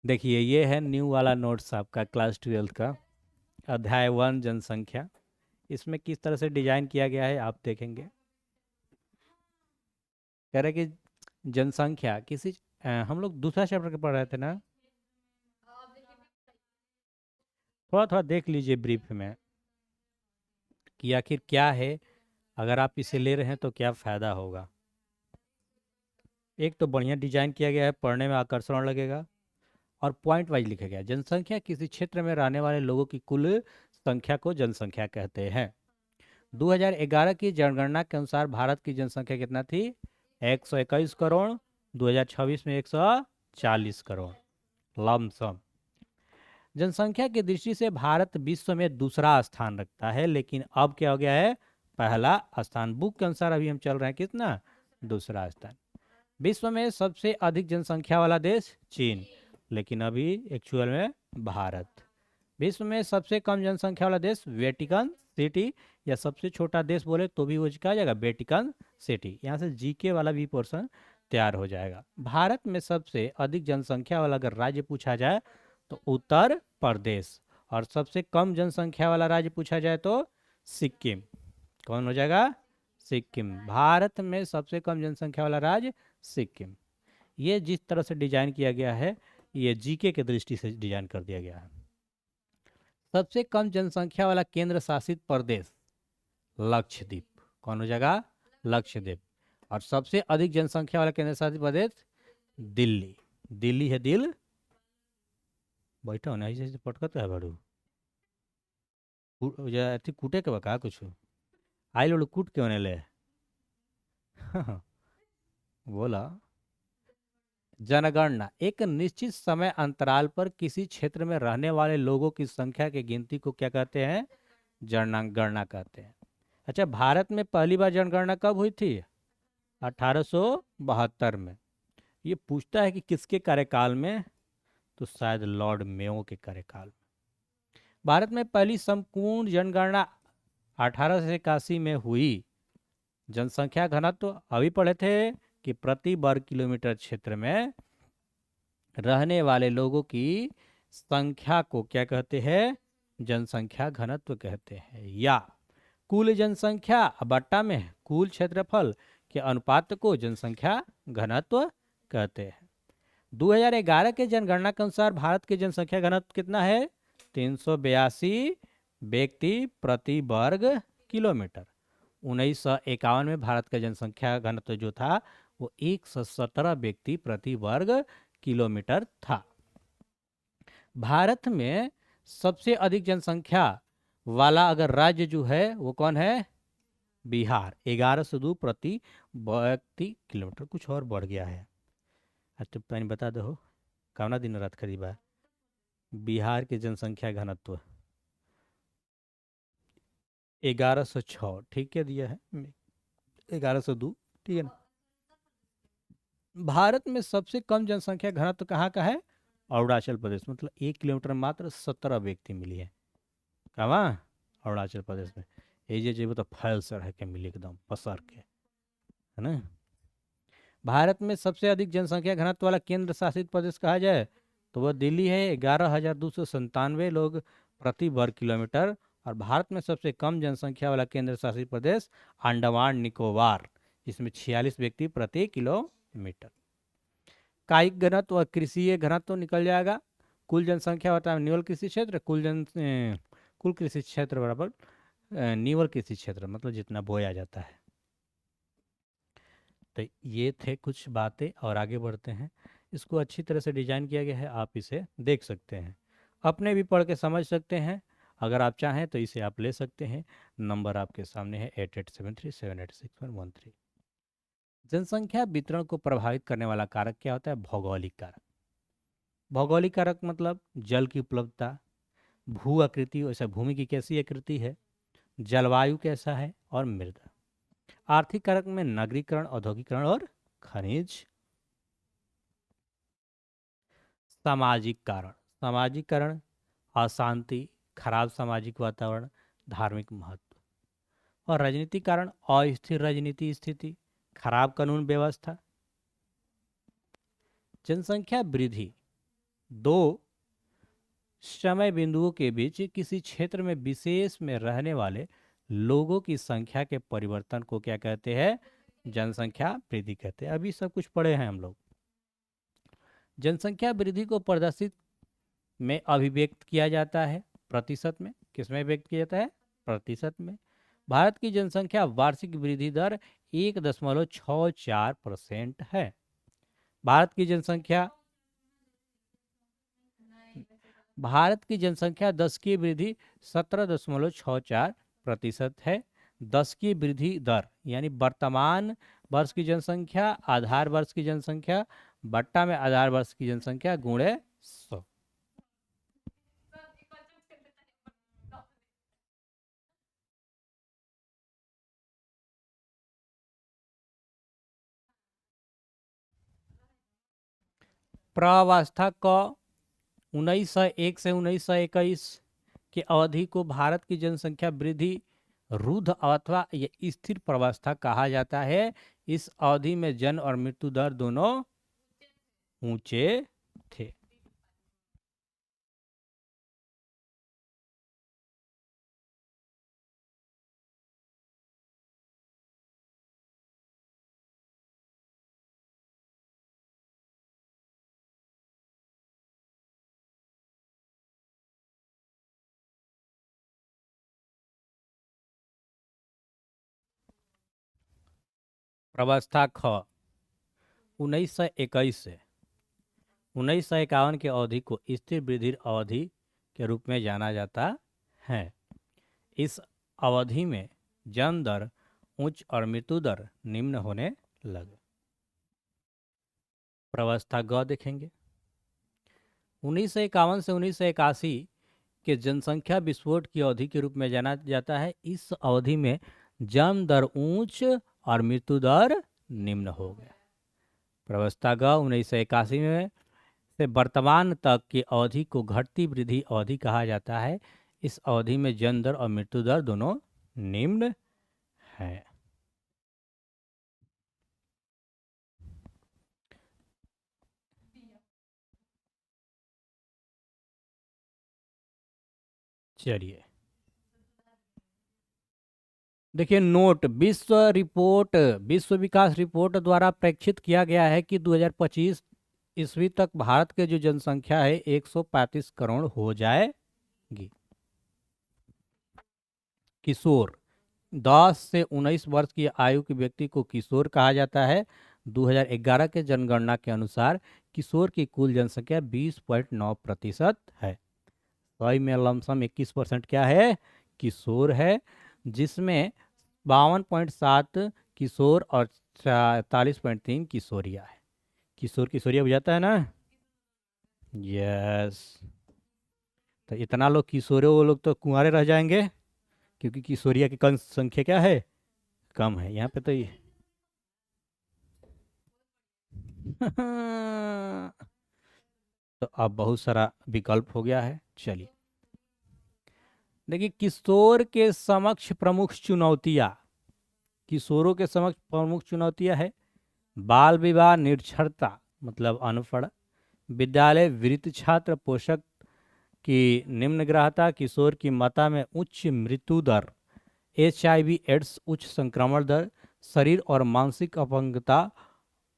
देखिए ये है न्यू वाला नोट्स आपका क्लास 12th का, अध्याय 1 जनसंख्या। इसमें किस तरह से डिजाइन किया गया है आप देखेंगे। कह रहे कि जनसंख्या किसी हम लोग दूसरा चैप्टर के पढ़ रहे थे ना, थोड़ा थोड़ा देख लीजिए ब्रीफ में कि आखिर क्या है, अगर आप इसे ले रहे हैं तो क्या फ़ायदा होगा। एक तो बढ़िया डिजाइन किया गया है, पढ़ने में आकर्षण लगेगा, और पॉइंट वाइज लिखा गया है। जनसंख्या किसी क्षेत्र में रहने वाले लोगों की कुल संख्या को जनसंख्या कहते हैं। 2011 की जनगणना के अनुसार भारत की जनसंख्या कितना थी? 121 करोड़। 2026 में 140 करोड़। लमसम जनसंख्या की दृष्टि से भारत विश्व में दूसरा स्थान रखता है, लेकिन अब क्या हो गया है? पहला स्थान। बुक के अनुसार अभी हम चल रहे हैं कितना? दूसरा स्थान। विश्व में सबसे अधिक जनसंख्या वाला देश चीन, लेकिन अभी एक्चुअल में भारत। विश्व में सबसे कम जनसंख्या वाला देश वेटिकन सिटी, या सबसे छोटा देश बोले तो भी वो कहा जाएगा वेटिकन सिटी। यहाँ से जीके वाला भी पोर्शन तैयार हो जाएगा। भारत में सबसे अधिक जनसंख्या वाला अगर राज्य पूछा जाए तो उत्तर प्रदेश, और सबसे कम जनसंख्या वाला राज्य पूछा जाए तो सिक्किम। कौन हो जाएगा? सिक्किम। भारत में सबसे कम जनसंख्या वाला राज्य सिक्किम। ये जिस तरह से डिजाइन किया गया है, ये जीके के दृष्टि से डिजाइन कर दिया गया है। सबसे कम जनसंख्या वाला केंद्र शासित प्रदेश लक्षद्वीप। कौन हो जाएगा? लक्षद्वीप। और सबसे अधिक जनसंख्या वाला केंद्र शासित प्रदेश दिल्ली। दिल्ली है दिल। बैठा हो ना ऐसे पटकत है बड़ू। कूटे के बका कुछ आई लोग कूट के होने ले। बोला जनगणना एक निश्चित समय अंतराल पर किसी क्षेत्र में रहने वाले लोगों की संख्या की गिनती को क्या कहते हैं? जनगणना कहते हैं। अच्छा, भारत में पहली बार जनगणना कब हुई थी? 1872 में। ये पूछता है कि किसके कार्यकाल में, तो शायद लॉर्ड मेयो के कार्यकाल में। भारत में पहली संपूर्ण जनगणना 1881 में हुई। जनसंख्या घनत्व तो अभी पढ़े थे कि प्रति वर्ग किलोमीटर क्षेत्र में रहने वाले लोगों की संख्या को क्या कहते हैं? जनसंख्या घनत्व कहते हैं। या कुल जनसंख्या बट्टा में कुल क्षेत्रफल के अनुपात को जनसंख्या घनत्व कहते हैं। 2011 के जनगणना के अनुसार भारत की जनसंख्या घनत्व कितना है? 382 व्यक्ति प्रति वर्ग किलोमीटर। 1951 में भारत का जनसंख्या घनत्व जो था वो 117 व्यक्ति प्रति वर्ग किलोमीटर था। भारत में सबसे अधिक जनसंख्या वाला अगर राज्य जो है वो कौन है? बिहार। 1102 प्रति व्यक्ति किलोमीटर। कुछ और बढ़ गया है। अच्छा तो बता दो कौना दिन रात करीबा बिहार की जनसंख्या घनत्व 1106। ठीक है दिया है 1102। ठीक है ना। भारत में सबसे कम जनसंख्या घनत्व कहाँ का है? अरुणाचल प्रदेश। मतलब 1 किलोमीटर में मात्र 17 व्यक्ति मिली है। कहाँ? अरुणाचल प्रदेश में। ये जो तो फैल सर है के मिली एकदम पसर के, है ना। भारत में सबसे अधिक जनसंख्या घनत्व वाला केंद्र शासित प्रदेश कहा जाए तो वह दिल्ली है। 11,297 लोग प्रति वर्ग किलोमीटर। और भारत में सबसे कम जनसंख्या वाला केंद्र शासित प्रदेश अंडमान निकोबार, जिसमें 46 व्यक्ति प्रति किलोमीटर। कायिक घनत्व और कृषि घनत्व निकल जाएगा। कुल जनसंख्या होता है निवल कृषि क्षेत्र, कुल कृषि क्षेत्र बराबर निवल कृषि क्षेत्र, मतलब जितना बोया जाता है। तो ये थे कुछ बातें, और आगे बढ़ते हैं। इसको अच्छी तरह से डिजाइन किया गया है, आप इसे देख सकते हैं, अपने भी पढ़ के समझ सकते हैं। अगर आप चाहें तो इसे आप ले सकते हैं। नंबर आपके सामने है 8873786113। जनसंख्या वितरण को प्रभावित करने वाला कारक क्या होता है? भौगोलिक कारक। भौगोलिक कारक मतलब जल की उपलब्धता, भू आकृति, वैसे भूमि की कैसी आकृति है, जलवायु कैसा है, और मृदा। आर्थिक कारक में नगरीकरण, औद्योगिकरण और खनिज। सामाजिक कारण, सामाजिक कारण अशांति, खराब सामाजिक वातावरण, धार्मिक महत्व। और राजनीतिक कारण अस्थिर राजनीति स्थिति, खराब कानून व्यवस्था। जनसंख्या वृद्धि दो समय बिंदुओं के बीच किसी क्षेत्र में विशेष में रहने वाले लोगों की संख्या के परिवर्तन को क्या कहते हैं? जनसंख्या वृद्धि कहते हैं। अभी सब कुछ पढ़े हैं हम लोग। जनसंख्या वृद्धि को प्रदर्शित में अभिव्यक्त किया जाता है प्रतिशत में। किसमें व्यक्त किया जाता है? प्रतिशत में। भारत की जनसंख्या वार्षिक वृद्धि दर 1.64% है। भारत की जनसंख्या भारत की जनसंख्या 10 की वृद्धि 17.64% है। 10 की वृद्धि दर यानी वर्तमान वर्ष की जनसंख्या आधार वर्ष की जनसंख्या बट्टा में आधार वर्ष की जनसंख्या गुणे 100। प्रावस्था का 1901 से 1921 की अवधि को भारत की जनसंख्या वृद्धि रुद्ध अथवा स्थिर प्रावस्था कहा जाता है। इस अवधि में जन्म और मृत्यु दर दोनों ऊंचे थे। प्रावस्था ख 1921 से 1951 की अवधि को स्थिर वृद्धि अवधि के रूप में जाना जाता है। इस अवधि में जन्म दर उच्च और मृत्यु दर निम्न होने लगे। प्रावस्था ग देखेंगे। 1951 से 1981 के जनसंख्या विस्फोट की अवधि के रूप में जाना जाता है। इस अवधि में जन्म दर उच्च और मृत्यु दर निम्न हो गया। प्रावस्था ग 1981 में से वर्तमान तक की अवधि को घटती वृद्धि अवधि कहा जाता है। इस अवधि में जन्म दर और मृत्यु दर दोनों निम्न है। चलिए देखिए नोट विश्व विकास रिपोर्ट द्वारा प्रेक्षित किया गया है कि 2025 ईस्वी तक भारत के जो जनसंख्या है 135 करोड़ हो जाएगी। किशोर 10 से 19 वर्ष की आयु के व्यक्ति को किशोर कहा जाता है। 2011 के जनगणना के अनुसार किशोर की कुल जनसंख्या 20.9% है। सही में लमसम 21% क्या है? किशोर है, जिसमें 52.7 किशोर और 43.3 किशोरिया है। किशोर किशोरिया बुझाता है ना? यस। तो इतना लोग किशोरे वो लोग तो कुंवारे रह जाएंगे, क्योंकि किशोरिया की कम संख्या क्या है? कम है यहाँ पे तो ये तो अब बहुत सारा विकल्प हो गया है। चलिए देखिए किशोर के समक्ष प्रमुख चुनौतियां। किशोरों के समक्ष प्रमुख चुनौतियां है बाल विवाह निरक्षरता मतलब अनपढ़, विद्यालय वृत्त छात्र पोषक की निम्न ग्राहता, किशोर की माता में उच्च मृत्यु दर, HIV एड्स उच्च संक्रमण दर, शरीर और मानसिक अपंगता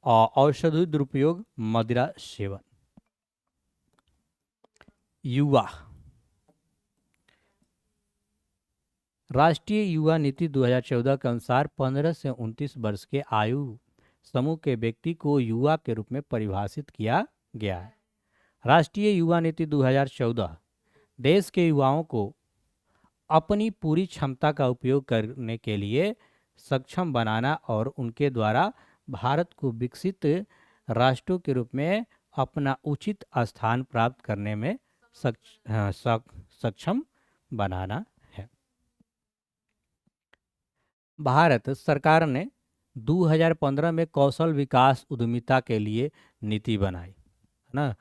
और औषधि दुरुपयोग, मदिरा सेवन। युवा राष्ट्रीय युवा नीति 2014 के अनुसार 15 से 29 वर्ष के आयु समूह के व्यक्ति को युवा के रूप में परिभाषित किया गया है। राष्ट्रीय युवा नीति 2014 देश के युवाओं को अपनी पूरी क्षमता का उपयोग करने के लिए सक्षम बनाना और उनके द्वारा भारत को विकसित राष्ट्रों के रूप में अपना उचित स्थान प्राप्त करने में सक्षम बनाना है। भारत सरकार ने 2015 में कौशल विकास उद्यमिता के लिए नीति बनाई है ना।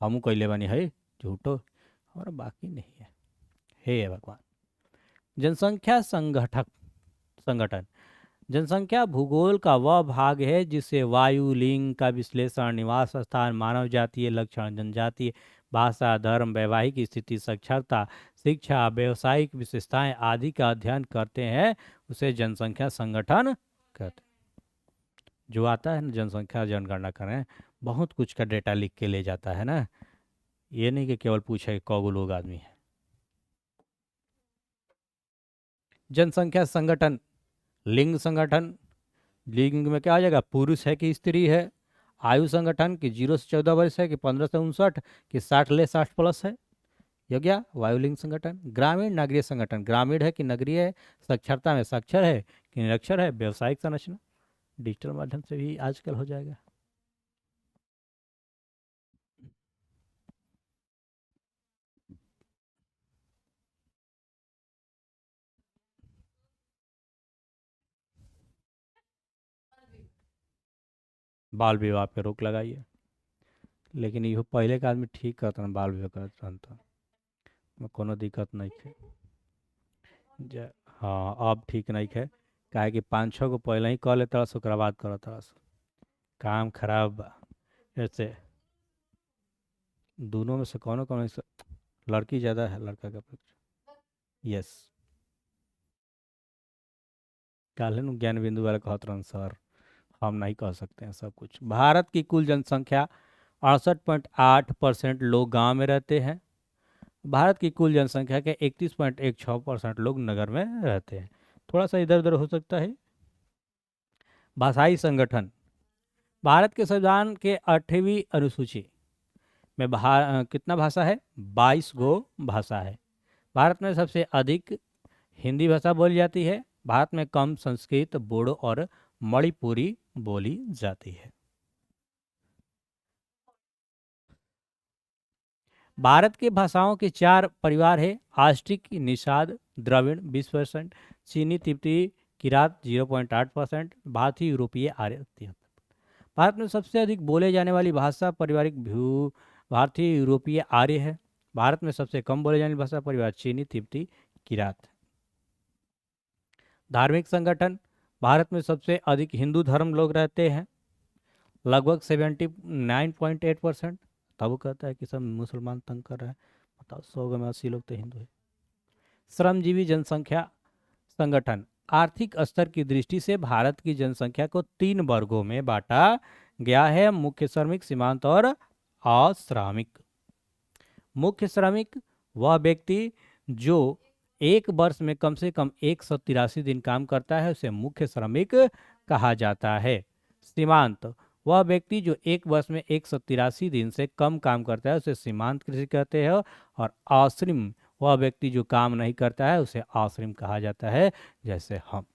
हम कैले बनी है झूठो और बाकी नहीं है। हे भगवान। जनसंख्या संगठन जनसंख्या भूगोल का वह भाग है जिसे वायु, लिंग का विश्लेषण, निवास स्थान, मानव जातीय लक्षण, जनजातीय भाषा, धर्म, वैवाहिक स्थिति, साक्षरता, शिक्षा, व्यवसायिक विशेषताएं आदि का अध्ययन करते हैं, उसे जनसंख्या संगठन कहते हैं। जो आता है ना जनसंख्या जनगणना करें, बहुत कुछ का डेटा लिख के ले जाता है ना, ये नहीं कि केवल पूछे कि कौगो लोग आदमी है। जनसंख्या संगठन, लिंग संगठन, लिंग में क्या आ जाएगा, पुरुष है कि स्त्री है। आयु संगठन की 0 से 14 वर्ष है कि 15 से 59 कि 60 ले 60 प्लस है, ये गया वायुलिंग संगठन। ग्रामीण नागरिक संगठन, ग्रामीण है कि नगरीय है, साक्षरता में साक्षर है कि निरक्षर है। व्यवसायिक संरचना, डिजिटल माध्यम से भी आजकल हो जाएगा। बाल विवाह पे रोक लगाइए, लेकिन इहो पहले का आदमी ठीक करता ना, बाल विवाह करता था, में कोनो दिक्कत नहीं है। हाँ अब ठीक नहीं है, काहे कि 5-6 को पहले ही कह लेता रस, ओकरा बाद करता रस, काम खराब बा। ऐसे दोनों में से कौन कौन से, लड़की ज़्यादा है लड़का का अपेक्षा। यस, काले नु ज्ञान बिंदु वाले कहत रहन सर, हम नहीं कह सकते हैं सब कुछ। भारत की कुल जनसंख्या 68.8% लोग गांव में रहते हैं। भारत की कुल जनसंख्या के 31.16% लोग नगर में रहते हैं। थोड़ा सा इधर उधर हो सकता है। भाषाई संगठन, भारत के संविधान के 8वीं अनुसूची में कितना भाषा है, 22 गो भाषा है। भारत में सबसे अधिक हिंदी भाषा बोली जाती है। भारत में कम संस्कृत, बोडो और मणिपुरी बोली जाती है। भारत के भाषाओं के 4 परिवार है, आस्ट्रिक, निषाद, द्रविड़ 20%, चीनी, तिब्बती, किरात 0.8%, भारतीय, यूरोपीय, आर्य 73%। भारत में सबसे अधिक बोले जाने वाली भाषा पारिवारिक भू भारतीय, यूरोपीय, आर्य है। भारत में सबसे कम बोले जाने वाली भाषा परिवार चीनी, तिब्बती, किरात। धार्मिक संगठन, भारत में सबसे अधिक हिंदू धर्म लोग रहते हैं, लगभग 79.8%। तब वो कहता है कि सब मुसलमान तंग कर रहे हैं, बताओ 100 में 80 लोग तो हिंदू है। श्रमजीवी जनसंख्या संगठन, आर्थिक स्तर की दृष्टि से भारत की जनसंख्या को 3 वर्गों में बांटा गया है, मुख्य श्रमिक, सीमांत और अश्रमिक। मुख्य श्रमिक वह व्यक्ति जो एक वर्ष में कम से कम 183 दिन काम करता है, उसे मुख्य श्रमिक कहा जाता है। सीमांत वह व्यक्ति जो एक वर्ष में 183 दिन से कम काम करता है, उसे सीमांत कृषि कहते हैं। और आश्रिम वह व्यक्ति जो काम नहीं करता है, उसे आश्रिम कहा जाता है, जैसे हम।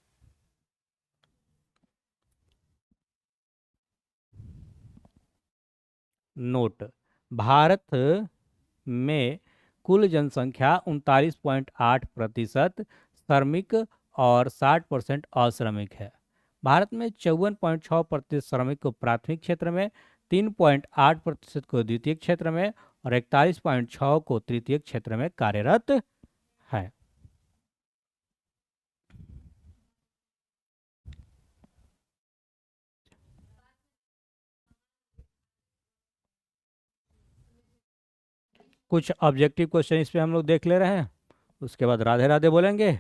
नोट, भारत में कुल जनसंख्या 39.8% श्रमिक और 60% अश्रमिक है। भारत में 54.6% श्रमिक को प्राथमिक क्षेत्र में, 3.8% को द्वितीय क्षेत्र में और 41.6 को तृतीय क्षेत्र में कार्यरत है। कुछ ऑब्जेक्टिव क्वेश्चन इस पे हम लोग देख ले रहे हैं, उसके बाद राधे राधे बोलेंगे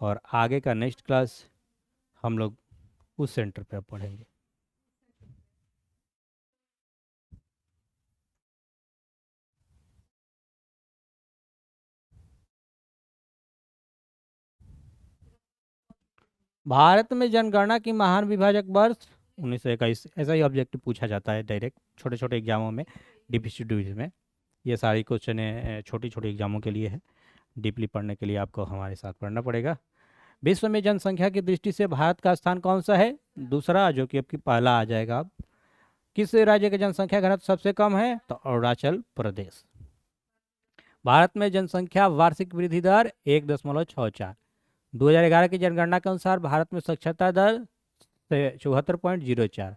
और आगे का नेक्स्ट क्लास हम लोग उस सेंटर पे पढ़ेंगे। भारत में जनगणना की महान विभाजक वर्ष 1921, ऐसा ही ऑब्जेक्टिव पूछा जाता है डायरेक्ट छोटे छोटे एग्जामों में, डीपीसी डिवीजन में। ये सारी क्वेश्चन छोटी छोटी एग्जामों के लिए है, डीपली पढ़ने के लिए आपको हमारे साथ पढ़ना पड़ेगा। विश्व में जनसंख्या की दृष्टि से भारत का स्थान कौन सा है, दूसरा, जो कि आपकी पहला आ जाएगा। अब किस राज्य की जनसंख्या घनत्व सबसे कम है, तो अरुणाचल प्रदेश। भारत में जनसंख्या वार्षिक वृद्धि दर 1.64। 2011 की जनगणना के अनुसार भारत में साक्षरता दर 74.04।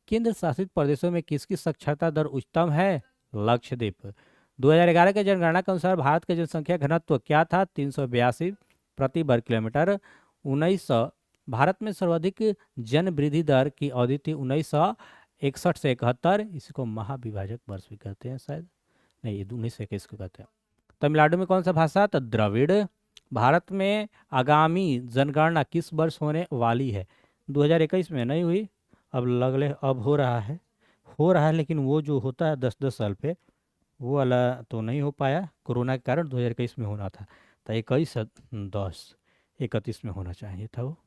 केंद्र शासित प्रदेशों में किसकी साक्षरता दर उच्चतम है, लक्षद्वीप। 2011 के जनगणना के अनुसार भारत का जनसंख्या घनत्व क्या था, 382 प्रति वर्ग किलोमीटर। 19 भारत में सर्वाधिक जन वृद्धि दर की अवधि थी 1961 से 71, इसको महाविभाजक वर्ष भी कहते हैं शायद, नहीं ये 1921 को कहते हैं। तमिलनाडु में कौन सा भाषा? तो द्रविड़। भारत में आगामी जनगणना किस वर्ष होने वाली है? 2021 में नहीं हुई, अब लगले अब हो रहा है लेकिन वो जो होता है 10-10 साल पे, वो वाला तो नहीं हो पाया कोरोना के कारण। 2021 में होना था, तो 21/10/31 में होना चाहिए था वो।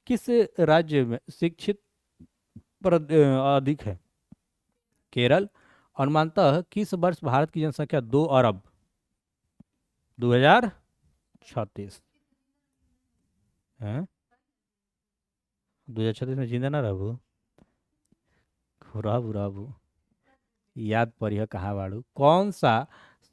किस राज्य में शिक्षित अधिक है? केरल। अनुमानतः किस वर्ष भारत की जनसंख्या 2 अरब? 2036 है। 2036 में जिंदा ना रहू, रहू रहू याद पड़िह कहाँ बाड़ू। कौन सा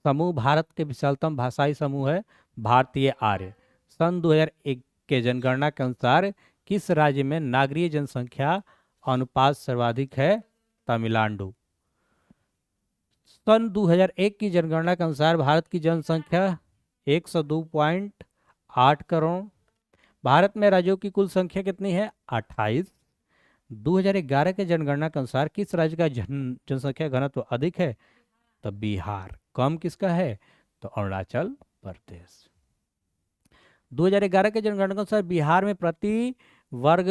समूह भारत के विशालतम भाषाई समूह है? भारतीय आर्य। सन 2001 के जनगणना के अनुसार किस राज्य में नागरिक जनसंख्या अनुपात सर्वाधिक है? तमिलनाडु। सन 2001 की जनगणना के अनुसार भारत की जनसंख्या 102.8 करोड़। भारत में राज्यों की कुल संख्या कितनी है? 28। 2011 के जनगणना के अनुसार किस राज्य का जनसंख्या घनत्व अधिक है? तो बिहार। कम किसका है? तो अरुणाचल प्रदेश। 2011 के जनगणना के अनुसार बिहार में प्रति वर्ग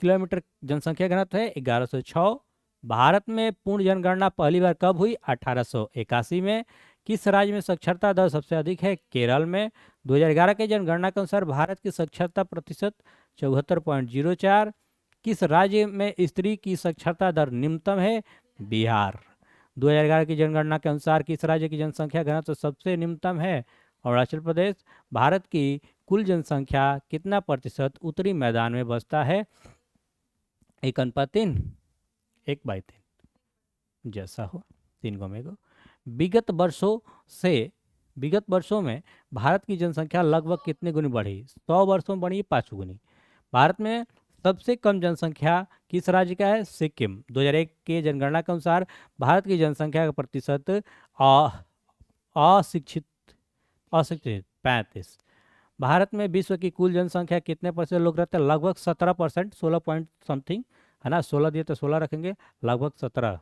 किलोमीटर जनसंख्या घनत्व है 1106। भारत में पूर्ण जनगणना पहली बार कब हुई? 1881 में। किस राज्य में साक्षरता दर सबसे अधिक है? केरल में। 2011 के जनगणना के अनुसार भारत की साक्षरता प्रतिशत 74.04। किस राज्य में स्त्री की साक्षरता दर निम्नतम है? बिहार। 2011 की जनगणना के अनुसार किस राज्य की जनसंख्या घनत्व सबसे निम्नतम है? अरुणाचल प्रदेश। भारत की कुल जनसंख्या कितना प्रतिशत उत्तरी मैदान में बसता है? 1:3, 1/3, जैसा हो, 3 को विगत वर्षों से विगत वर्षों में भारत की जनसंख्या लगभग कितने गुनी बढ़ी? 100 वर्षों में बढ़ी, 5 गुनी। भारत में सबसे कम जनसंख्या किस राज्य का है? सिक्किम। 2001 के जनगणना के अनुसार भारत की जनसंख्या का प्रतिशत अशिक्षित अशिक्षित 35। भारत में विश्व की कुल जनसंख्या कितने परसेंट लोग रहते हैं? लगभग 17%, 16 पॉइंट समथिंग है ना, 16 दिए तो 16 रखेंगे, लगभग 17।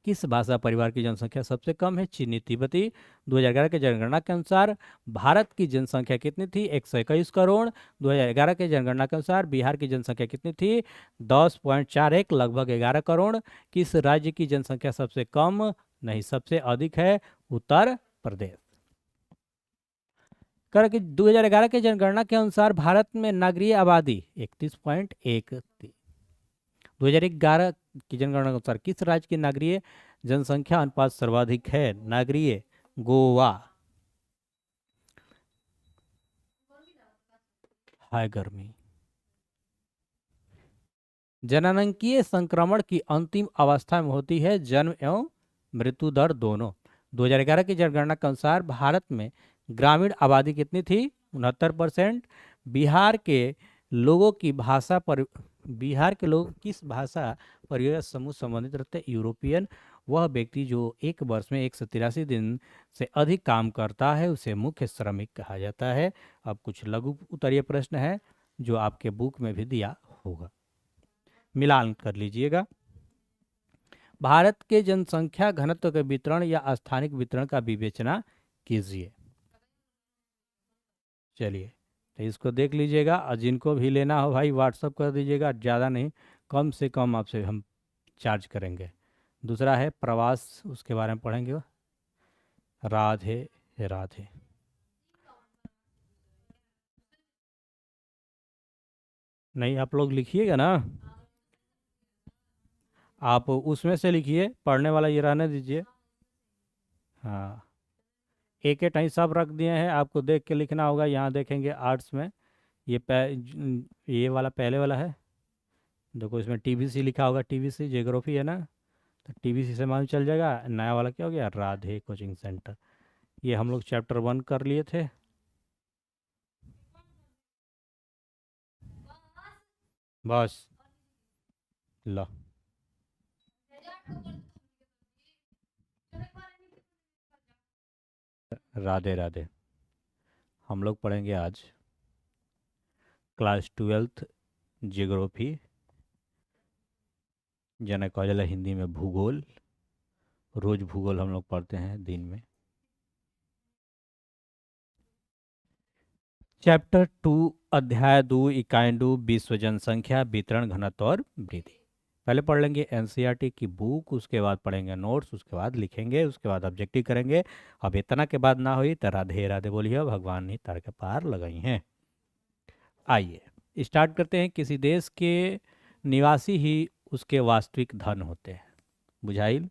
किस भाषा परिवार की जनसंख्या सबसे कम है? चीनी तिब्बती। 2011 के जनगणना के अनुसार भारत की जनसंख्या कितनी थी? 121 करोड़। 2011 के जनगणना के अनुसार बिहार की जनसंख्या कितनी थी? 10.41, लगभग 11 करोड़। किस राज्य की जनसंख्या सबसे कम नहीं सबसे अधिक है? उत्तर प्रदेश। कर कि 2011 के जनगणना के अनुसार भारत में नागरिक आबादी 31.1 थी। 2011 की जनगणना के अनुसार किस राज्य की नागरिक जनसंख्या अनुपात सर्वाधिक है? नागरिक गोवा। हाय गर्मी। जननांगीय संक्रमण की अंतिम अवस्था में होती है जन्म एवं मृत्यु दर दोनों। 2011 की जनगणना के अनुसार भारत में ग्रामीण आबादी कितनी थी? 69%। बिहार के लोगों की भाषा पर बिहार के लोग किस भाषा परियोजना समूह संबंधित रहते हैं? यूरोपियन। वह व्यक्ति जो एक वर्ष में 183 दिन से अधिक काम करता है उसे मुख्य श्रमिक कहा जाता है। अब कुछ लघु उत्तरीय प्रश्न है जो आपके बुक में भी दिया होगा, मिलान कर लीजिएगा। भारत के जनसंख्या घनत्व के वितरण या स्थानिक वितरण का विवेचना कीजिए। चलिए, तो इसको देख लीजिएगा और जिनको भी लेना हो भाई व्हाट्सअप कर दीजिएगा, ज़्यादा नहीं, कम से कम आपसे हम चार्ज करेंगे। दूसरा है प्रवास, उसके बारे में पढ़ेंगे। राधे राधे। नहीं, आप लोग लिखिएगा ना, आप उसमें से लिखिए, पढ़ने वाला ये रहने दीजिए। हाँ, एक एक टाइम सब रख दिए हैं, आपको देख के लिखना होगा। यहाँ देखेंगे आर्ट्स में ये वाला पहले वाला है, देखो इसमें टीबीसी लिखा होगा, टीबीसी जियोग्राफी है ना, तो टीबीसी से मालूम चल जाएगा। नया वाला क्या हो गया? Radhe coaching centre. ये हम लोग चैप्टर 1 कर लिए थे। बस लो, राधे राधे। हम लोग पढ़ेंगे आज क्लास 12th जियोग्राफी, जना कहा जाला हिंदी में भूगोल। रोज भूगोल हम लोग पढ़ते हैं दिन में। चैप्टर 2, अध्याय 2, इकाई 2, विश्व जनसंख्या वितरण घनत्व और वृद्धि। पहले पढ़ लेंगे एनसीईआरटी की बुक, उसके बाद पढ़ेंगे नोट्स, उसके बाद लिखेंगे, उसके बाद ऑब्जेक्टिव करेंगे। अब इतना के बाद ना हुई तो राधे राधे बोलिए, भगवान ने तार के पार लगाई हैं। आइए स्टार्ट करते हैं। किसी देश के निवासी ही उसके वास्तविक धन होते हैं। बुझाइल?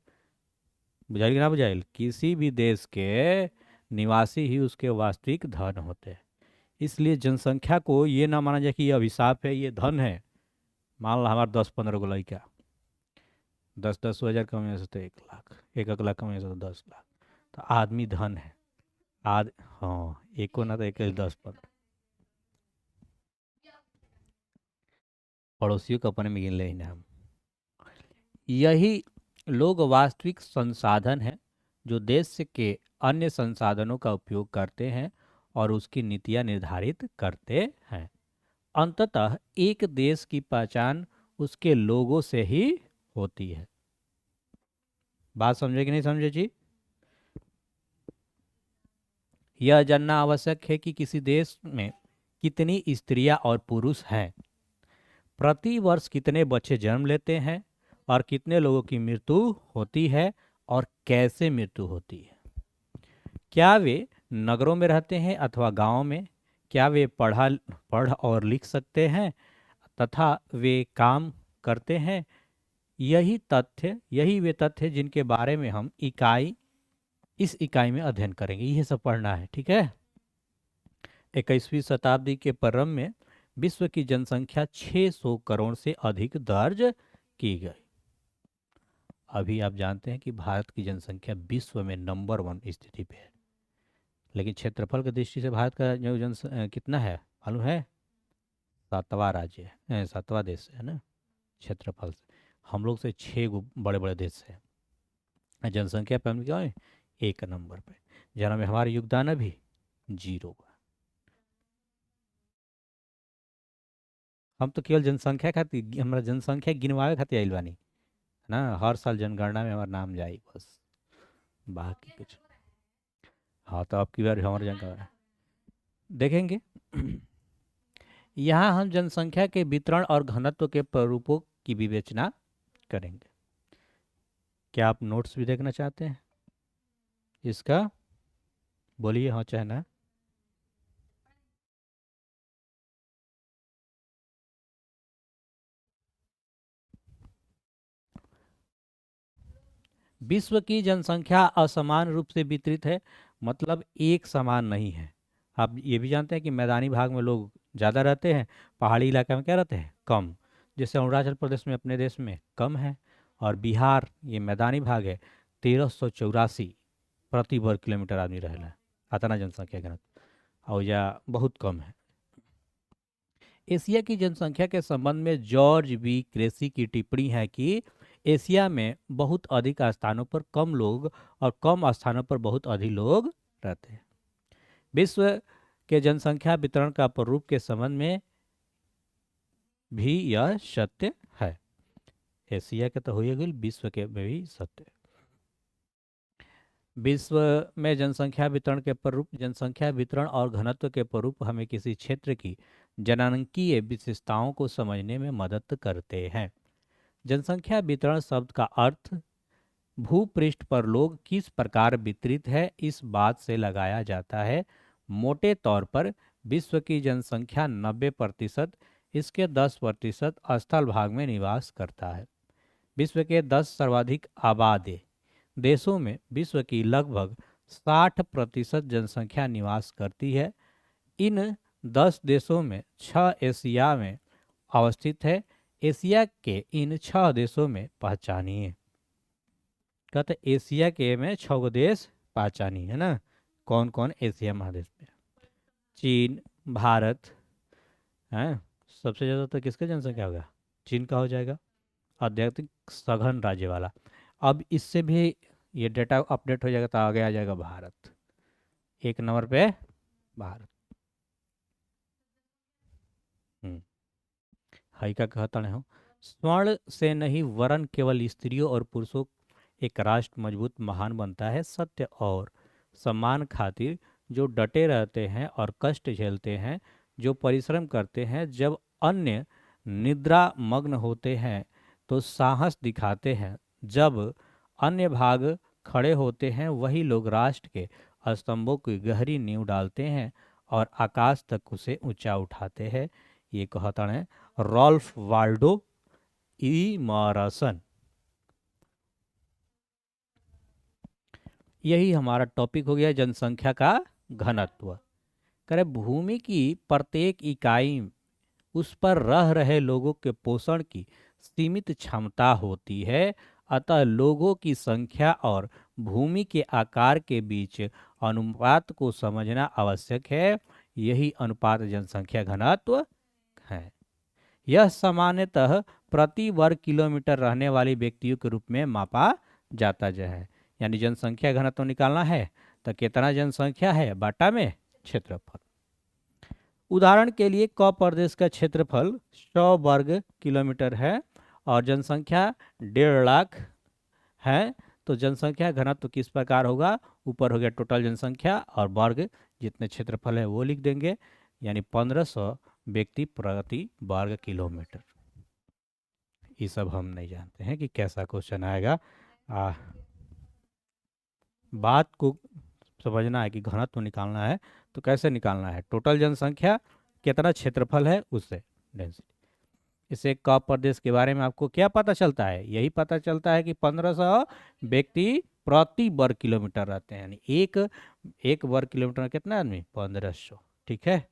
बुझाइल कि ना बुझाइल? किसी भी देश के निवासी ही उसके वास्तविक धन होते हैं। इसलिए जनसंख्या को ये ना माना जाए कि ये अभिशाप है, ये धन है। मान लो हमारे 10-15 गो लड़का, 10-10 हज़ार कमाए से तो 1 लाख, 1-1 लाख कमाए से तो 10 लाख, तो आदमी धन है। आद हाँ, एको ना तो एक 10-15 पड़ोसियों को अपने में गिन ले हम। यही लोग वास्तविक संसाधन हैं जो देश के अन्य संसाधनों का उपयोग करते हैं और उसकी नीतियां निर्धारित करते हैं। अंततः एक देश की पहचान उसके लोगों से ही होती है। बात समझे कि नहीं समझे जी? यह जानना आवश्यक है कि किसी देश में कितनी स्त्रियां और पुरुष हैं, प्रति वर्ष कितने बच्चे जन्म लेते हैं और कितने लोगों की मृत्यु होती है और कैसे मृत्यु होती है। क्या वे नगरों में रहते हैं अथवा गांवों में? क्या वे पढ़ और लिख सकते हैं तथा वे काम करते हैं? यही वे तथ्य जिनके बारे में हम इस इकाई में अध्ययन करेंगे। यह सब पढ़ना है, ठीक है। 21वीं शताब्दी के प्रारंभ में विश्व की जनसंख्या 600 करोड़ से अधिक दर्ज की गई। अभी आप जानते हैं कि भारत की जनसंख्या विश्व में नंबर 1 स्थिति पे है, लेकिन क्षेत्रफल की दृष्टि से भारत का जो कितना है मालूम है? 7वां राज्य है, 7वां देश है ना क्षेत्रफल से। हम लोग से 6 बड़े बड़े देश है। जनसंख्या पे हम क्या है? 1 नंबर पे। जरा में हमारा योगदान अभी 0 बा। हम तो केवल जनसंख्या खातिर, हमारा जनसंख्या गिनवावे खातिर आइल बानी ना। हर साल जनगणना में हमारा नाम जाई बस, बाकी कुछ। हाँ, तो अब की बार हमारे जनगणना देखेंगे। यहाँ हम जनसंख्या के वितरण और घनत्व के प्रारूपों की विवेचना करेंगे। क्या आप नोट्स भी देखना चाहते हैं इसका? बोलिए हाँ चाहे ना। विश्व की जनसंख्या असमान रूप से वितरित है, मतलब एक समान नहीं है। आप ये भी जानते हैं कि मैदानी भाग में लोग ज़्यादा रहते हैं, पहाड़ी इलाका में क्या रहते हैं? कम। जैसे अरुणाचल प्रदेश में अपने देश में कम है, और बिहार ये मैदानी भाग है, 1384 प्रति वर्ग किलोमीटर आदमी रहेला, अतना जनसंख्या घनत्व, और या बहुत कम है। एशिया की जनसंख्या के संबंध में जॉर्ज बी क्रेसी की टिप्पणी है कि एशिया में बहुत अधिक स्थानों पर कम लोग और कम स्थानों पर बहुत अधिक लोग रहते हैं। विश्व के जनसंख्या वितरण का प्रारूप के संबंध में भी यह सत्य है। एशिया के तो हो गई, विश्व के में भी सत्य। विश्व में जनसंख्या वितरण के प्रारूप, जनसंख्या वितरण और घनत्व के प्रारूप हमें किसी क्षेत्र की जनांकीय विशेषताओं को समझने में मदद करते हैं। जनसंख्या वितरण शब्द का अर्थ भूपृष्ठ पर लोग किस प्रकार वितरित है इस बात से लगाया जाता है। मोटे तौर पर विश्व की जनसंख्या 90%, इसके 10% स्थल भाग में निवास करता है। विश्व के 10 सर्वाधिक आबाद देशों में विश्व की लगभग 60% जनसंख्या निवास करती है। इन 10 देशों में 6 एशिया में अवस्थित है। एशिया के इन 6 देशों में पहचानिए। कहते एशिया के में 6 गो देश पहचानी है ना। कौन कौन? एशिया महादेश में चीन, भारत है सबसे ज़्यादा। तो किसका जनसंख्या होगा? चीन का हो जाएगा, अत्यधिक सघन राज्य वाला। अब इससे भी ये डेटा अपडेट हो जाएगा तो आगे आ जाएगा भारत 1 नंबर पे। भारत हम्म, हई का कहता हूँ, स्वर्ण से नहीं वरन केवल स्त्रियों और पुरुषों एक राष्ट्र मजबूत महान बनता है। सत्य और सम्मान खातिर जो डटे रहते हैं और कष्ट झेलते हैं, जो परिश्रम करते हैं, जब अन्य निद्रा मग्न होते हैं तो साहस दिखाते हैं, जब अन्य भाग खड़े होते हैं, वही लोग राष्ट्र के स्तंभों की गहरी नींव डालते हैं और आकाश तक उसे ऊंचा उठाते हैं। ये कहता है रॉल्फ वाल्डो इमर्सन। यही हमारा टॉपिक हो गया, जनसंख्या का घनत्व। करे भूमि की प्रत्येक इकाई उस पर रह रहे लोगों के पोषण की सीमित क्षमता होती है। अतः लोगों की संख्या और भूमि के आकार के बीच अनुपात को समझना आवश्यक है। यही अनुपात जनसंख्या घनत्व है। यह सामान्यतः प्रति वर्ग किलोमीटर रहने वाले व्यक्तियों के रूप में मापा जाता है। यानी जनसंख्या घनत्व निकालना है तो कितना जनसंख्या है बाटा में क्षेत्रफल। उदाहरण के लिए क प्रदेश का क्षेत्रफल 100 वर्ग किलोमीटर है और जनसंख्या 1.5 लाख है। तो जनसंख्या घनत्व किस प्रकार होगा, ऊपर हो गया टोटल जनसंख्या और वर्ग जितने क्षेत्रफल है वो लिख देंगे, यानी 1500 व्यक्ति प्रति वर्ग किलोमीटर। ये सब हम नहीं जानते हैं कि कैसा क्वेश्चन आएगा। आ, बात को समझना है कि घनत्व निकालना है तो कैसे निकालना है, टोटल जनसंख्या कितना क्षेत्रफल है उससे डेंसिटी। इससे क प्रदेश के बारे में आपको क्या पता चलता है, यही पता चलता है कि 1500 व्यक्ति प्रति वर्ग किलोमीटर रहते हैं, यानी एक वर्ग किलोमीटर में कितना आदमी 1500। ठीक है,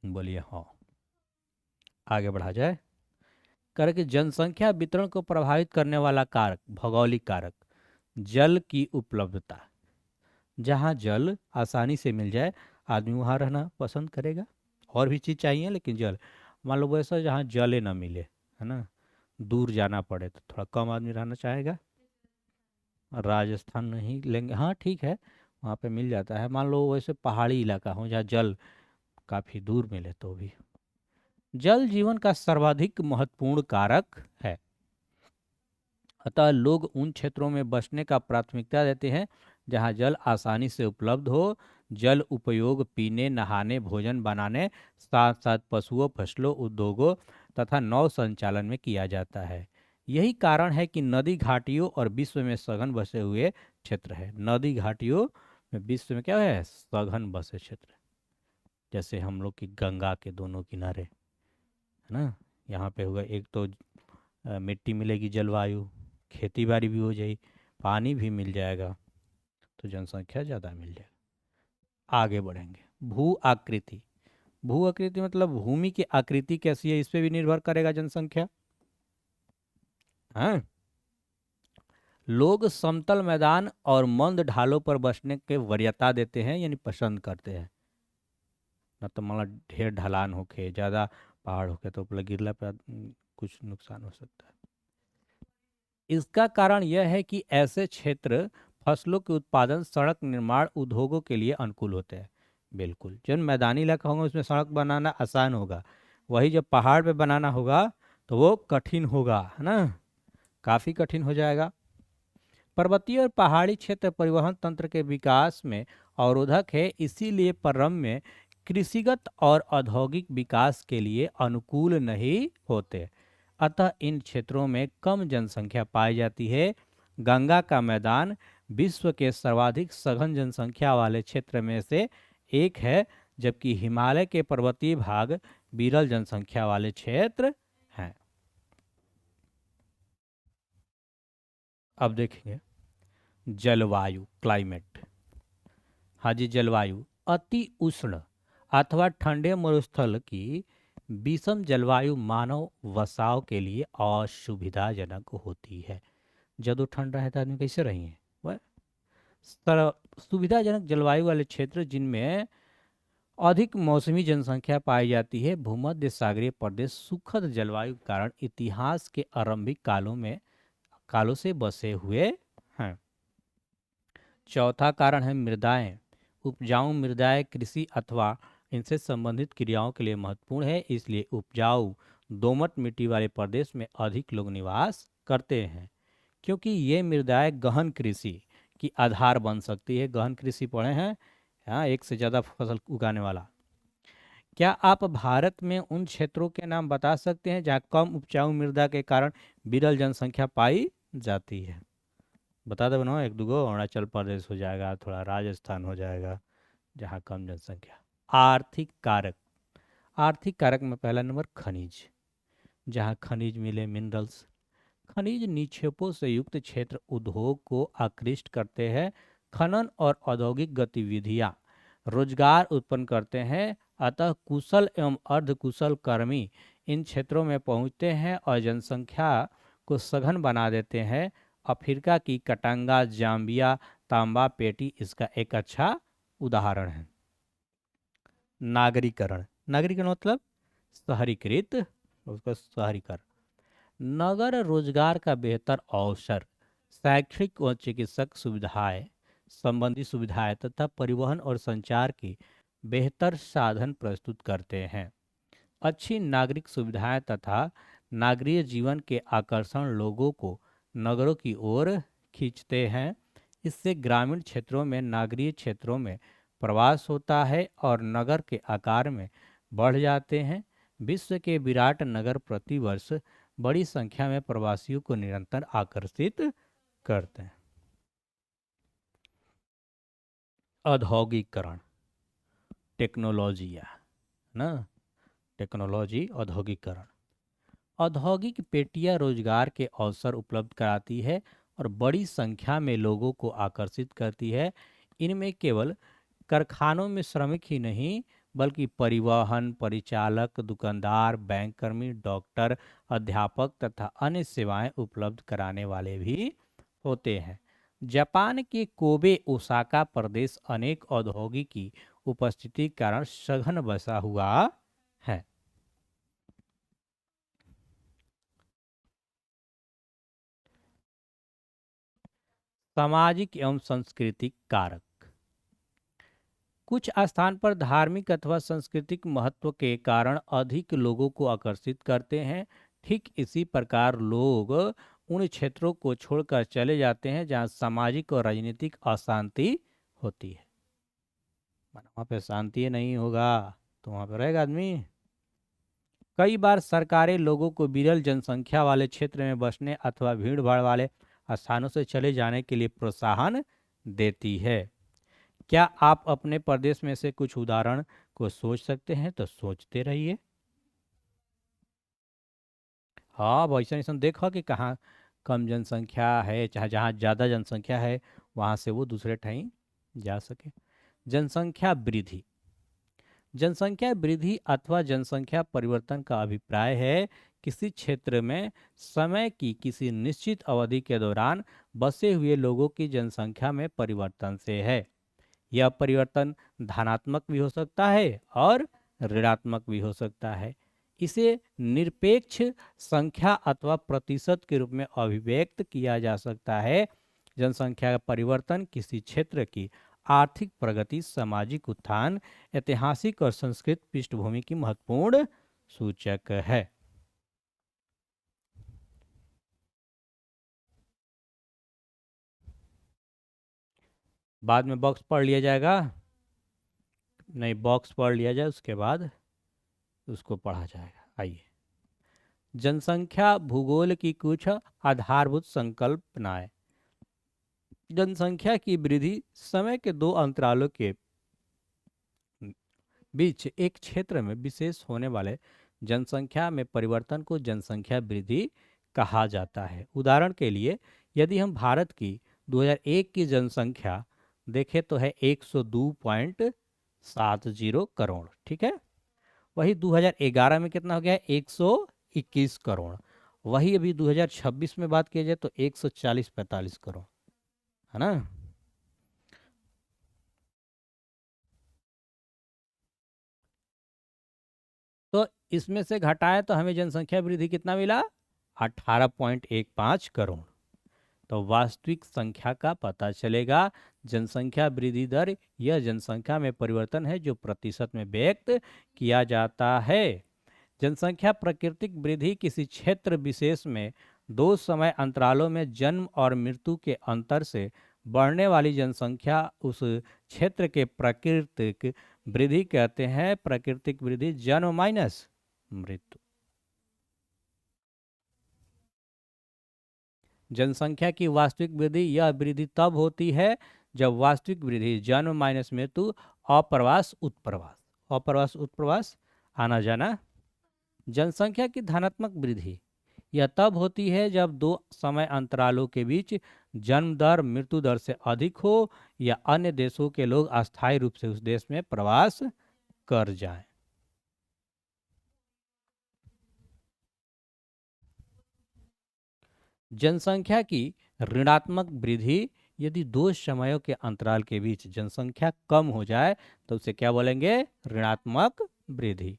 बोलिए हाँ। आगे बढ़ा जाए। करके जनसंख्या वितरण को प्रभावित करने वाला कारक, भौगोलिक कारक, जल की उपलब्धता। जहाँ जल आसानी से मिल जाए आदमी वहाँ रहना पसंद करेगा। और भी चीज़ चाहिए लेकिन जल, मान लो वैसा जहाँ जल ही ना मिले, है ना, दूर जाना पड़े तो थोड़ा कम आदमी रहना चाहेगा। राजस्थान नहीं लेंगे, हाँ ठीक है, वहाँ पे मिल जाता है। मान लो वैसे पहाड़ी इलाका हो जहाँ जल काफ़ी दूर मिले तो भी। जल जीवन का सर्वाधिक महत्वपूर्ण कारक है। अतः लोग उन क्षेत्रों में बसने का प्राथमिकता देते हैं जहां जल आसानी से उपलब्ध हो। जल उपयोग पीने, नहाने, भोजन बनाने, साथ साथ पशुओं, फसलों, उद्योगों तथा नौ संचालन में किया जाता है। यही कारण है कि नदी घाटियों और विश्व में सघन बसे हुए क्षेत्र है। नदी घाटियों में विश्व में क्या है, सघन बसे क्षेत्र। जैसे हम लोग की गंगा के दोनों किनारे, है ना, यहाँ पे होगा एक तो मिट्टी मिलेगी, जलवायु, खेती बाड़ी भी हो जाएगी, पानी भी मिल जाएगा, तो जनसंख्या ज़्यादा मिल जाएगी। आगे बढ़ेंगे। भू आकृति। भू आकृति मतलब भूमि की आकृति कैसी है, इस पे भी निर्भर करेगा जनसंख्या। हाँ, लोग समतल मैदान और मंद ढालों पर बसने के वरीयता देते हैं, यानी पसंद करते हैं। न तो मतलब ढेर ढलान होके, ज़्यादा पहाड़ होके तो ऊपर गिरला पर कुछ नुकसान हो सकता है। इसका कारण यह है कि ऐसे क्षेत्र फसलों के उत्पादन, सड़क निर्माण, उद्योगों के लिए अनुकूल होते हैं। बिल्कुल, जो मैदानी इलाका होगा उसमें सड़क बनाना आसान होगा, वही जब पहाड़ पे बनाना होगा तो वो कठिन होगा, है ना, काफ़ी कठिन हो जाएगा। पर्वतीय और पहाड़ी क्षेत्र परिवहन तंत्र के विकास में अवरोधक है, इसीलिए प्रारंभ में कृषिगत और औद्योगिक विकास के लिए अनुकूल नहीं होते। अतः इन क्षेत्रों में कम जनसंख्या पाई जाती है। गंगा का मैदान विश्व के सर्वाधिक सघन जनसंख्या वाले क्षेत्र में से एक है, जबकि हिमालय के पर्वतीय भाग विरल जनसंख्या वाले क्षेत्र हैं। अब देखेंगे जलवायु, क्लाइमेट। हाँ जी, जलवायु अति उष्ण अथवा ठंडे मरुस्थल की विषम जलवायु मानव वसाव के लिए असुविधाजनक होती है। जब ठंड रहे तो आदमी कैसे रहेंगे, वह सुविधाजनक जलवायु वाले क्षेत्र जिनमें अधिक मौसमी जनसंख्या पाई जाती है। भूमध्य सागरीय प्रदेश सुखद जलवायु के कारण इतिहास के आरंभिक कालों से बसे हुए हैं। चौथा कारण है मृदाएं। उपजाऊ मृदाएं कृषि अथवा इनसे संबंधित क्रियाओं के लिए महत्वपूर्ण है, इसलिए उपजाऊ दोमट मिट्टी वाले प्रदेश में अधिक लोग निवास करते हैं। क्योंकि ये मृदाएं गहन कृषि की आधार बन सकती है। गहन कृषि पढ़े हैं, हाँ, एक से ज़्यादा फसल उगाने वाला। क्या आप भारत में उन क्षेत्रों के नाम बता सकते हैं जहाँ कम उपजाऊ मृदा के कारण विरल जनसंख्या पाई जाती है? बता दो बनाओ, एक दूगो। अरुणाचल प्रदेश हो जाएगा, थोड़ा राजस्थान हो जाएगा, जहाँ कम जनसंख्या। आर्थिक कारक। आर्थिक कारक में पहला नंबर खनिज, जहाँ खनिज मिले, मिनरल्स। खनिज निक्षेपों से युक्त क्षेत्र उद्योग को आकृष्ट करते हैं। खनन और औद्योगिक गतिविधियां रोजगार उत्पन्न करते हैं, अतः कुशल एवं अर्धकुशल कर्मी इन क्षेत्रों में पहुंचते हैं और जनसंख्या को सघन बना देते हैं। अफ्रीका की कटांगा, जाम्बिया, तांबा पेटी इसका एक अच्छा उदाहरण है। नागरीकरण। नागरीकरण मतलब शहरीकृत, उसका शहरीकरण। नगर रोजगार का बेहतर अवसर, शैक्षिक व चिकित्सक सुविधाएं, संबंधी सुविधाएं तथा परिवहन और संचार की बेहतर साधन प्रस्तुत करते हैं। अच्छी नागरिक सुविधाएं तथा नागरीय जीवन के आकर्षण लोगों को नगरों की ओर खींचते हैं। इससे ग्रामीण क्षेत्रों में नागरीय क्षेत्रों में प्रवास होता है और नगर के आकार में बढ़ जाते हैं। विश्व के विराट नगर प्रतिवर्ष बड़ी संख्या में प्रवासियों को निरंतर आकर्षित करते हैं। औद्योगिकरण, टेक्नोलॉजी है ना, टेक्नोलॉजी, औद्योगिकरण। औद्योगिक पेटियां रोजगार के अवसर उपलब्ध कराती है और बड़ी संख्या में लोगों को आकर्षित करती है। इनमें केवल कारखानों में श्रमिक ही नहीं, बल्कि परिवहन, परिचालक, दुकानदार, बैंक कर्मी, डॉक्टर, अध्यापक तथा अन्य सेवाएं उपलब्ध कराने वाले भी होते हैं। जापान के कोबे, ओसाका प्रदेश अनेक औद्योगिक की उपस्थिति के कारण सघन बसा हुआ है। सामाजिक एवं सांस्कृतिक कारक। कुछ स्थान पर धार्मिक अथवा सांस्कृतिक महत्व के कारण अधिक लोगों को आकर्षित करते हैं। ठीक इसी प्रकार लोग उन क्षेत्रों को छोड़कर चले जाते हैं जहां सामाजिक और राजनीतिक अशांति होती है। वहां पे शांति नहीं होगा तो वहां पर रहेगा आदमी। कई बार सरकारें लोगों को विरल जनसंख्या वाले क्षेत्र में बसने अथवा भीड़ भाड़ वाले स्थानों से चले जाने के लिए प्रोत्साहन देती है। क्या आप अपने प्रदेश में से कुछ उदाहरण को सोच सकते हैं? तो सोचते रहिए। हाँ, वैसा ऐसा देखो कि कहाँ कम जनसंख्या है, चाहे जहाँ ज़्यादा जनसंख्या है वहाँ से वो दूसरे ठाई जा सके। जनसंख्या वृद्धि। जनसंख्या वृद्धि अथवा जनसंख्या परिवर्तन का अभिप्राय है किसी क्षेत्र में समय की किसी निश्चित अवधि के दौरान बसे हुए लोगों की जनसंख्या में परिवर्तन से है। यह परिवर्तन धनात्मक भी हो सकता है और ऋणात्मक भी हो सकता है। इसे निरपेक्ष संख्या अथवा प्रतिशत के रूप में अभिव्यक्त किया जा सकता है। जनसंख्या का परिवर्तन किसी क्षेत्र की आर्थिक प्रगति, सामाजिक उत्थान, ऐतिहासिक और सांस्कृतिक पृष्ठभूमि की महत्वपूर्ण सूचक है। बाद में बॉक्स पढ़ लिया जाएगा, नहीं बॉक्स पढ़ लिया जाए उसके बाद उसको पढ़ा जाएगा। आइए, जनसंख्या भूगोल की कुछ आधारभूत संकल्पनाएं। जनसंख्या की वृद्धि समय के दो अंतरालों के बीच एक क्षेत्र में विशेष होने वाले जनसंख्या में परिवर्तन को जनसंख्या वृद्धि कहा जाता है। उदाहरण के लिए यदि हम भारत की 2001 की जनसंख्या देखें तो है 102.70 करोड़, ठीक है। वही 2011 में कितना हो गया है? 121 करोड़। वही अभी 2026 में बात की जाए तो 140-45 करोड़, है ना। तो इसमें से घटाए तो हमें जनसंख्या वृद्धि कितना मिला? 18.15 करोड़। तो तो वास्तविक संख्या का पता चलेगा। जनसंख्या वृद्धि दर यह जनसंख्या में परिवर्तन है जो प्रतिशत में व्यक्त किया जाता है। जनसंख्या प्राकृतिक वृद्धि किसी क्षेत्र विशेष में दो समय अंतरालों में जन्म और मृत्यु के अंतर से बढ़ने वाली जनसंख्या उस क्षेत्र के प्राकृतिक वृद्धि कहते हैं। प्राकृतिक वृद्धि जन्म माइनस मृत्यु। जनसंख्या की वास्तविक वृद्धि यह वृद्धि तब होती है जब वास्तविक वृद्धि जन्म माइनस मृत्यु अप्रवास उत्प्रवास अप्रवास उत्प्रवास आना जाना। जनसंख्या की धनात्मक वृद्धि यह तब होती है जब दो समय अंतरालों के बीच जन्म दर मृत्यु दर से अधिक हो या अन्य देशों के लोग अस्थायी रूप से उस देश में प्रवास कर जाएं। जनसंख्या की ऋणात्मक वृद्धि यदि दो समयों के अंतराल के बीच जनसंख्या कम हो जाए तो उसे क्या बोलेंगे? ऋणात्मक वृद्धि।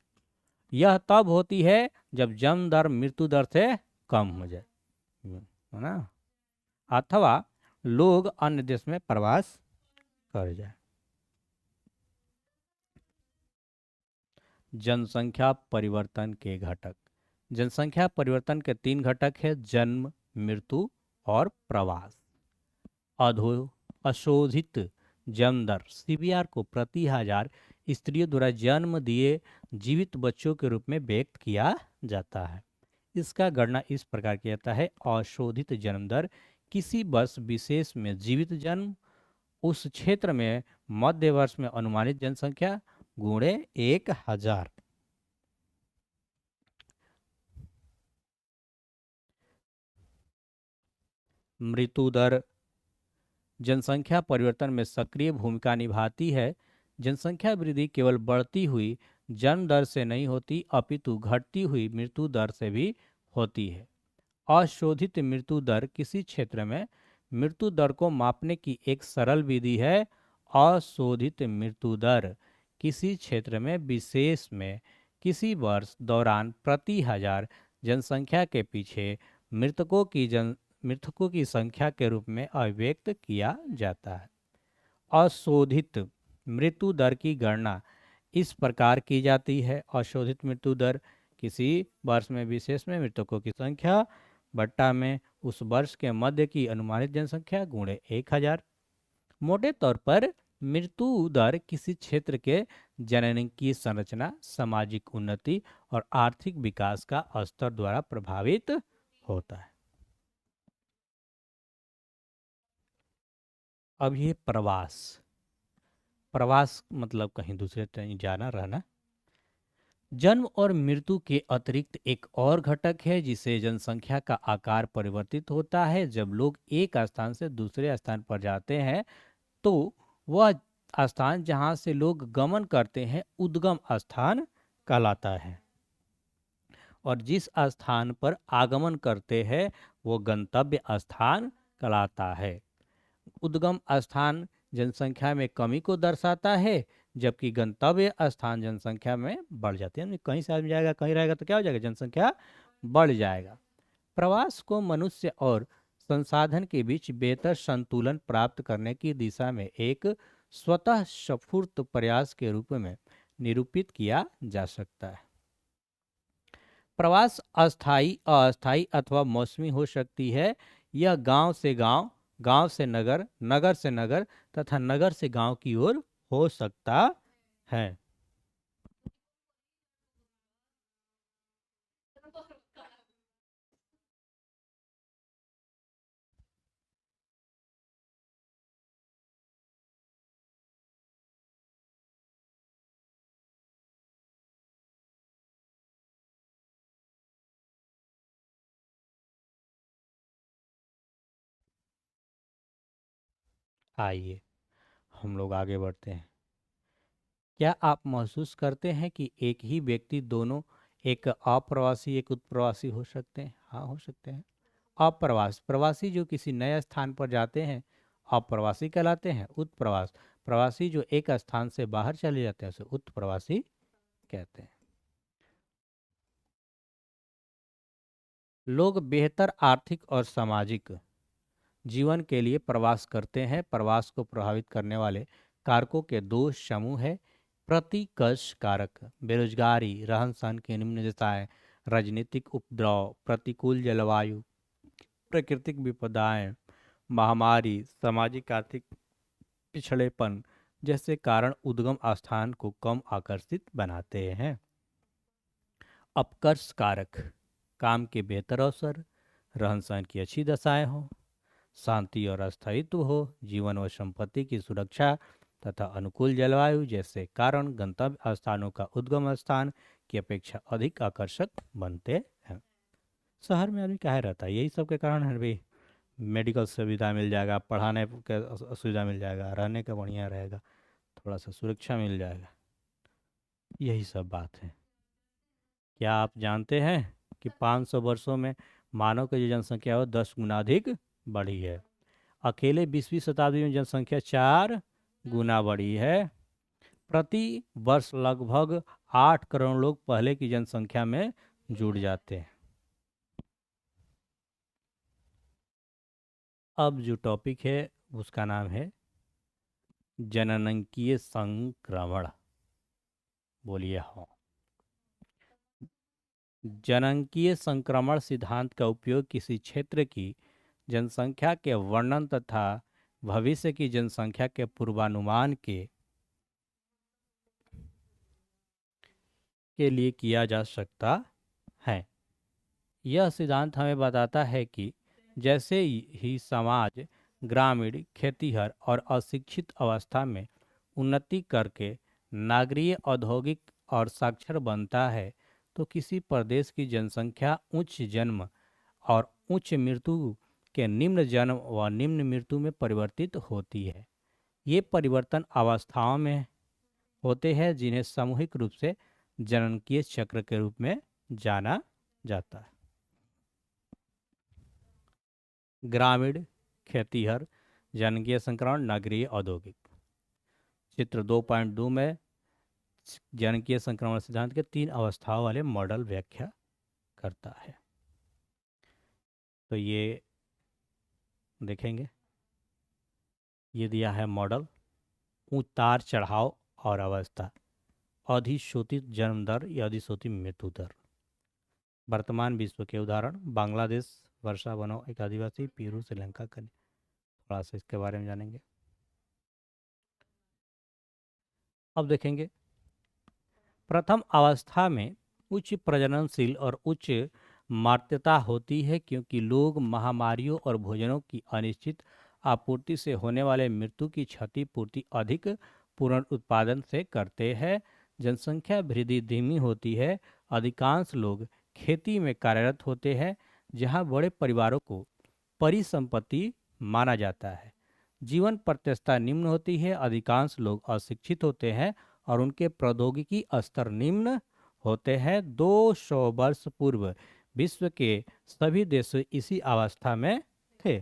यह तब होती है जब जन्म दर मृत्यु दर से कम हो जाए, है ना, अथवा लोग अन्य देश में प्रवास कर जाए। जनसंख्या परिवर्तन के घटक। जनसंख्या परिवर्तन के तीन घटक है: जन्म, मृत्यु और प्रवास। अशोधित जन्म दर सीबीआर को प्रति हजार स्त्रियों द्वारा जन्म दिए जीवित बच्चों के रूप में व्यक्त किया जाता है। इसका गणना इस प्रकार किया जाता है: अशोधित जन्म दर किसी वर्ष विशेष में जीवित जन्म उस क्षेत्र में मध्य वर्ष में अनुमानित जनसंख्या गुणे 1000। मृत्यु दर जनसंख्या परिवर्तन में सक्रिय भूमिका निभाती है। जनसंख्या वृद्धि केवल बढ़ती हुई जन्म दर से नहीं होती अपितु घटती हुई मृत्यु दर से भी होती है। अशोधित मृत्यु दर किसी क्षेत्र में मृत्यु दर को मापने की एक सरल विधि है। अशोधित मृत्यु दर किसी क्षेत्र में विशेष में किसी वर्ष दौरान प्रति हजार जनसंख्या के पीछे मृतकों की संख्या के रूप में अभिव्यक्त किया जाता है। अशोधित मृत्यु दर की गणना इस प्रकार की जाती है: अशोधित मृत्यु दर किसी वर्ष में विशेष में मृतकों की संख्या बट्टा में उस वर्ष के मध्य की अनुमानित जनसंख्या गुणे 1000। मोटे तौर पर मृत्यु दर किसी क्षेत्र के जनसंख्यिकीय संरचना, सामाजिक उन्नति और आर्थिक विकास का स्तर द्वारा प्रभावित होता है। अब ये प्रवास मतलब कहीं दूसरे कहीं जाना रहना। जन्म और मृत्यु के अतिरिक्त एक और घटक है जिसे जनसंख्या का आकार परिवर्तित होता है। जब लोग एक स्थान से दूसरे स्थान पर जाते हैं तो वह स्थान जहां से लोग गमन करते हैं उद्गम स्थान कहलाता है, और जिस स्थान पर आगमन करते हैं वो गंतव्य स्थान कहलाता है। उद्गम स्थान जनसंख्या में कमी को दर्शाता है जबकि गंतव्य स्थान जनसंख्या में बढ़ जाती है। कहीं से आदमी जाएगा कहीं रहेगा तो क्या हो जाएगा? जनसंख्या बढ़ जाएगा। प्रवास को मनुष्य और संसाधन के बीच बेहतर संतुलन प्राप्त करने की दिशा में एक स्वतः स्फूर्त प्रयास के रूप में निरूपित किया जा सकता है। प्रवास अस्थायी, अस्थायी अथवा मौसमी हो सकती है। यह गांव से गांव, गांव से नगर, नगर से नगर तथा नगर से गांव की ओर हो सकता है। आइए हम लोग आगे बढ़ते हैं। क्या आप महसूस करते हैं कि एक ही व्यक्ति दोनों, एक अप्रवासी एक उत्प्रवासी हो सकते हैं? हाँ, हो सकते हैं। प्रवासी जो किसी नए स्थान पर जाते हैं अप्रवासी कहलाते हैं। उत्प्रवास प्रवासी जो एक स्थान से बाहर चले जाते हैं उसे उत्प्रवासी कहते हैं। लोग बेहतर आर्थिक और सामाजिक जीवन के लिए प्रवास करते हैं। प्रवास को प्रभावित करने वाले कारकों के दो समूह है। प्रतिकर्ष कारक, बेरोजगारी, रहन सहन की निम्न दशाएं, राजनीतिक उपद्रव, प्रतिकूल जलवायु, प्राकृतिक विपदाएं, महामारी, सामाजिक आर्थिक पिछड़ेपन जैसे कारण उद्गम स्थान को कम आकर्षित बनाते हैं। अपकर्ष कारक, काम के बेहतर अवसर, रहन सहन की अच्छी दशाएं हो, शांति और अस्थायित्व हो, जीवन व संपत्ति की सुरक्षा तथा अनुकूल जलवायु जैसे कारण गंतव्य स्थानों का उद्गम स्थान की अपेक्षा अधिक आकर्षक बनते हैं। शहर में आदमी काहे रहता है? यही सब के कारण है भाई। मेडिकल सुविधा मिल जाएगा, पढ़ाने का सुविधा मिल जाएगा, रहने का बढ़िया रहेगा, थोड़ा सा सुरक्षा मिल जाएगा, यही सब बात है। क्या आप जानते हैं कि 500 वर्षों में मानव की जो जनसंख्या है वो 10 गुना अधिक बढ़ी है। अकेले 20वीं शताब्दी में जनसंख्या 4 गुना बढ़ी है। प्रति वर्ष लगभग 8 करोड़ लोग पहले की जनसंख्या में जुड़ जाते हैं। अब जो टॉपिक है उसका नाम है जननांगीय संक्रमण। बोलिए हाँ। जननांगीय संक्रमण सिद्धांत का उपयोग किसी क्षेत्र की जनसंख्या के वर्णन तथा भविष्य की जनसंख्या के पूर्वानुमान के लिए किया जा सकता है। यह सिद्धांत हमें बताता है कि जैसे ही समाज ग्रामीण, खेतीहर और अशिक्षित अवस्था में उन्नति करके नागरीय, औद्योगिक और साक्षर बनता है तो किसी प्रदेश की जनसंख्या उच्च जन्म और उच्च मृत्यु के निम्न जन्म व निम्न मृत्यु में परिवर्तित होती है। ये परिवर्तन अवस्थाओं में होते हैं जिन्हें सामूहिक रूप से जननांगीय चक्र के रूप में जाना जाता है। ग्रामीण, खेतीहर, जननांगीय संक्रमण, नगरीय, औद्योगिक। चित्र 2.2 में जननांगीय संक्रमण सिद्धांत के 3 अवस्थाओं वाले मॉडल व्याख्या करता है। तो ये देखेंगे, ये दिया है मॉडल, उतार चढ़ाव और अवस्था, अधिशोषित जन्म दर या अधिशोषित मृत्यु दर। वर्तमान विश्व के उदाहरण बांग्लादेश, वर्षा वनों, एक आदिवासी, पेरू, श्रीलंका का। थोड़ा सा इसके बारे में जानेंगे। अब देखेंगे, प्रथम अवस्था में उच्च प्रजननशील और उच्च मार्त्यता होती है क्योंकि लोग महामारियों और भोजनों की अनिश्चित आपूर्ति से होने वाले मृत्यु की क्षतिपूर्ति अधिक पुनरुत्पादन से करते हैं। जनसंख्या वृद्धि धीमी होती है। अधिकांश लोग खेती में कार्यरत होते हैं जहां बड़े परिवारों को परिसंपत्ति माना जाता है। जीवन प्रत्याशा निम्न होती है। अधिकांश लोग अशिक्षित होते हैं और उनके प्रौद्योगिकी स्तर निम्न होते हैं। 200 वर्ष पूर्व विश्व के सभी देश इसी अवस्था में थे।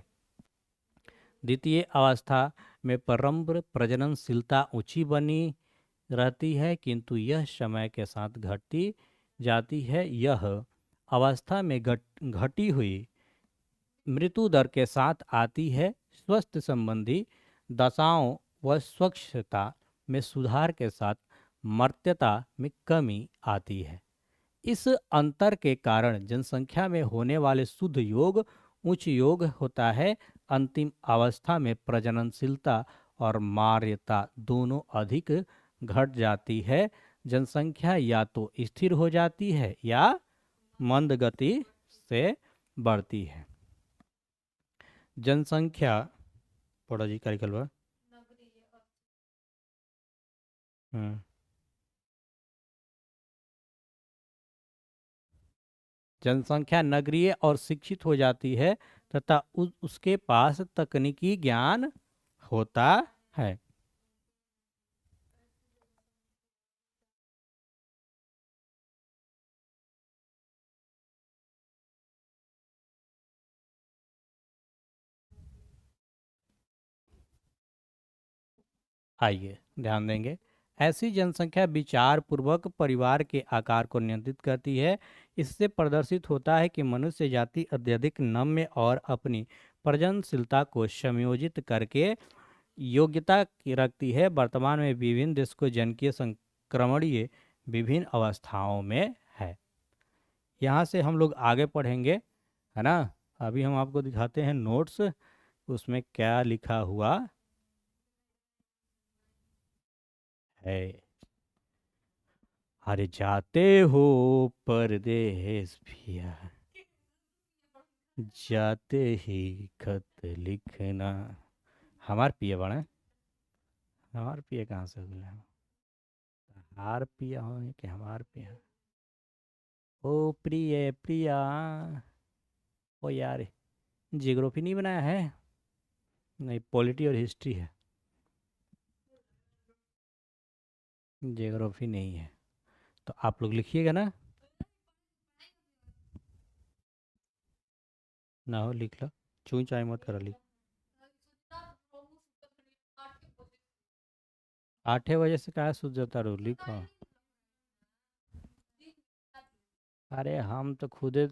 द्वितीय अवस्था में प्रारंभ प्रजननशीलता ऊंची बनी रहती है किंतु यह समय के साथ घटती जाती है। यह अवस्था में घटी हुई मृत्यु दर के साथ आती है। स्वास्थ्य संबंधी दशाओं व स्वच्छता में सुधार के साथ मर्त्यता में कमी आती है। इस अंतर के कारण जनसंख्या में होने वाले शुद्ध योग उच्च योग होता है। अंतिम अवस्था में प्रजननशीलता और मार्यता दोनों अधिक घट जाती है। जनसंख्या या तो स्थिर हो जाती है या मंद गति से बढ़ती है। जनसंख्या पढ़ो जी कार्यकल बा। जनसंख्या नगरीय और शिक्षित हो जाती है तथा उसके पास तकनीकी ज्ञान होता है। आइए ध्यान देंगे, ऐसी जनसंख्या विचार पूर्वक परिवार के आकार को नियंत्रित करती है। इससे प्रदर्शित होता है कि मनुष्य जाति अत्यधिक नम्य और अपनी प्रजननशीलता को समायोजित करके योग्यता की रखती है। वर्तमान में विभिन्न देश को जन संक्रमणीय विभिन्न अवस्थाओं में है। यहाँ से हम लोग आगे पढ़ेंगे, है ना। अभी हम आपको दिखाते हैं नोट्स, उसमें क्या लिखा हुआ है। अरे जाते हो परदेश पिया, जाते ही खत लिखना। हमार पिया बड़ा, हमार पिया कहाँ से हो गया? हार पिया हो कि हमार पिया? ओ प्रिय प्रिया। ओ यार, जियोग्राफी नहीं बनाया है? नहीं, पॉलिटी और हिस्ट्री है, जियोग्राफी नहीं है। तो आप लोग लिखिएगा ना। ना हो लिख लो, चूई चाय मत करा लिख। 8 बजे से कहा सूझ जाता रो लिखो। अरे हम तो खुदे